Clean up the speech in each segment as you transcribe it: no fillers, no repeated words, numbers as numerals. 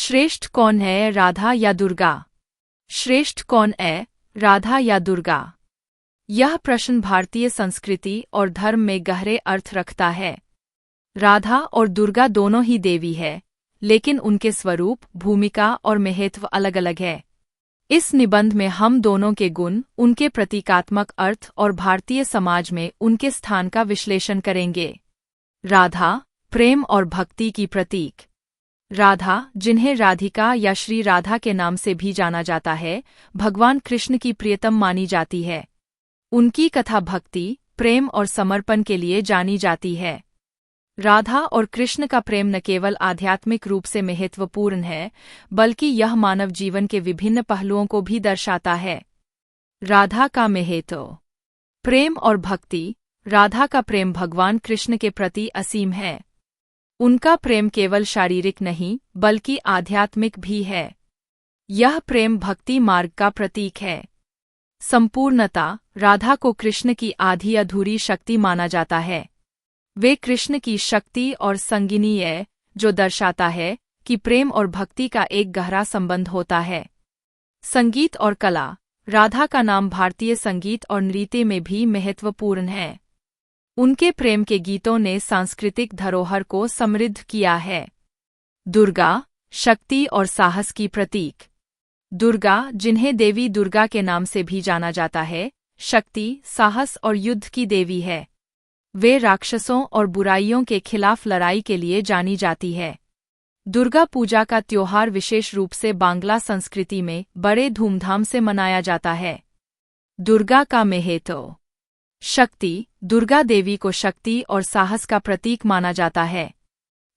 श्रेष्ठ कौन है, राधा या दुर्गा? श्रेष्ठ कौन है, राधा या दुर्गा? यह प्रश्न भारतीय संस्कृति और धर्म में गहरे अर्थ रखता है। राधा और दुर्गा दोनों ही देवी है, लेकिन उनके स्वरूप, भूमिका और महत्व अलग-अलग है। इस निबंध में हम दोनों के गुण, उनके प्रतीकात्मक अर्थ और भारतीय समाज में उनके स्थान का विश्लेषण करेंगे। राधा, प्रेम और भक्ति की प्रतीक। राधा, जिन्हें राधिका या श्री राधा के नाम से भी जाना जाता है, भगवान कृष्ण की प्रियतम मानी जाती है। उनकी कथा भक्ति, प्रेम और समर्पण के लिए जानी जाती है। राधा और कृष्ण का प्रेम न केवल आध्यात्मिक रूप से महत्वपूर्ण है, बल्कि यह मानव जीवन के विभिन्न पहलुओं को भी दर्शाता है। राधा का महत्व। प्रेम और भक्ति। राधा का प्रेम भगवान कृष्ण के प्रति असीम है। उनका प्रेम केवल शारीरिक नहीं, बल्कि आध्यात्मिक भी है। यह प्रेम भक्ति मार्ग का प्रतीक है। संपूर्णता। राधा को कृष्ण की आधी अधूरी शक्ति माना जाता है। वे कृष्ण की शक्ति और संगिनी है, जो दर्शाता है कि प्रेम और भक्ति का एक गहरा संबंध होता है। संगीत और कला। राधा का नाम भारतीय संगीत और नृत्य में भी महत्वपूर्ण है। उनके प्रेम के गीतों ने सांस्कृतिक धरोहर को समृद्ध किया है। दुर्गा, शक्ति और साहस की प्रतीक। दुर्गा, जिन्हें देवी दुर्गा के नाम से भी जाना जाता है, शक्ति, साहस और युद्ध की देवी है। वे राक्षसों और बुराइयों के खिलाफ लड़ाई के लिए जानी जाती है। दुर्गा पूजा का त्योहार विशेष रूप से बांग्ला संस्कृति में बड़े धूमधाम से मनाया जाता है। दुर्गा का महत्व। शक्ति। दुर्गा देवी को शक्ति और साहस का प्रतीक माना जाता है।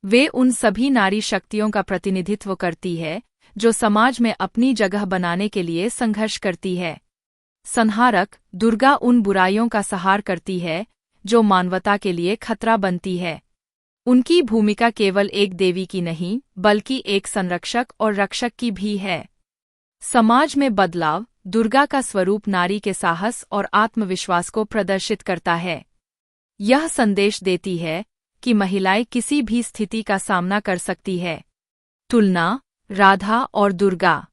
वे उन सभी नारी शक्तियों का प्रतिनिधित्व करती है, जो समाज में अपनी जगह बनाने के लिए संघर्ष करती है। संहारक। दुर्गा उन बुराइयों का संहार करती है, जो मानवता के लिए खतरा बनती है। उनकी भूमिका केवल एक देवी की नहीं, बल्कि एक संरक्षक और रक्षक की भी है। समाज में बदलाव। दुर्गा का स्वरूप नारी के साहस और आत्मविश्वास को प्रदर्शित करता है। यह संदेश देती है कि महिलाएं किसी भी स्थिति का सामना कर सकती है। तुलना। राधा और दुर्गा।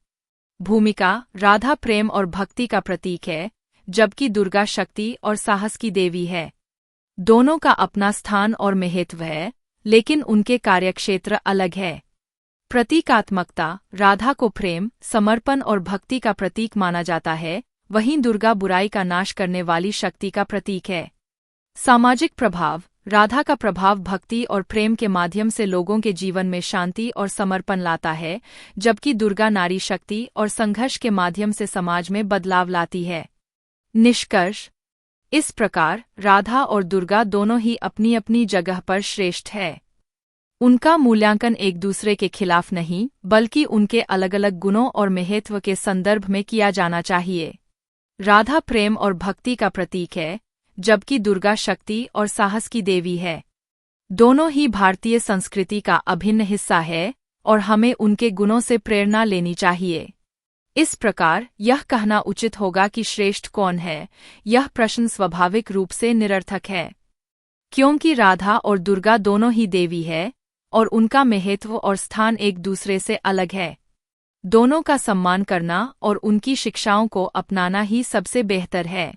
भूमिका। राधा प्रेम और भक्ति का प्रतीक है, जबकि दुर्गा शक्ति और साहस की देवी है। दोनों का अपना स्थान और महत्व है, लेकिन उनके कार्यक्षेत्र अलग है। प्रतीकात्मकता। राधा को प्रेम, समर्पण और भक्ति का प्रतीक माना जाता है, वहीं दुर्गा बुराई का नाश करने वाली शक्ति का प्रतीक है। सामाजिक प्रभाव। राधा का प्रभाव भक्ति और प्रेम के माध्यम से लोगों के जीवन में शांति और समर्पण लाता है, जबकि दुर्गा नारी शक्ति और संघर्ष के माध्यम से समाज में बदलाव लाती है। निष्कर्ष। इस प्रकार राधा और दुर्गा दोनों ही अपनी अपनी जगह पर श्रेष्ठ है। उनका मूल्यांकन एक दूसरे के खिलाफ नहीं, बल्कि उनके अलग-अलग गुणों और महत्व के संदर्भ में किया जाना चाहिए। राधा प्रेम और भक्ति का प्रतीक है, जबकि दुर्गा शक्ति और साहस की देवी है। दोनों ही भारतीय संस्कृति का अभिन्न हिस्सा है और हमें उनके गुणों से प्रेरणा लेनी चाहिए। इस प्रकार यह कहना उचित होगा कि श्रेष्ठ कौन है, यह प्रश्न स्वाभाविक रूप से निरर्थक है, क्योंकि राधा और दुर्गा दोनों ही देवी है और उनका महत्व और स्थान एक दूसरे से अलग है। दोनों का सम्मान करना और उनकी शिक्षाओं को अपनाना ही सबसे बेहतर है।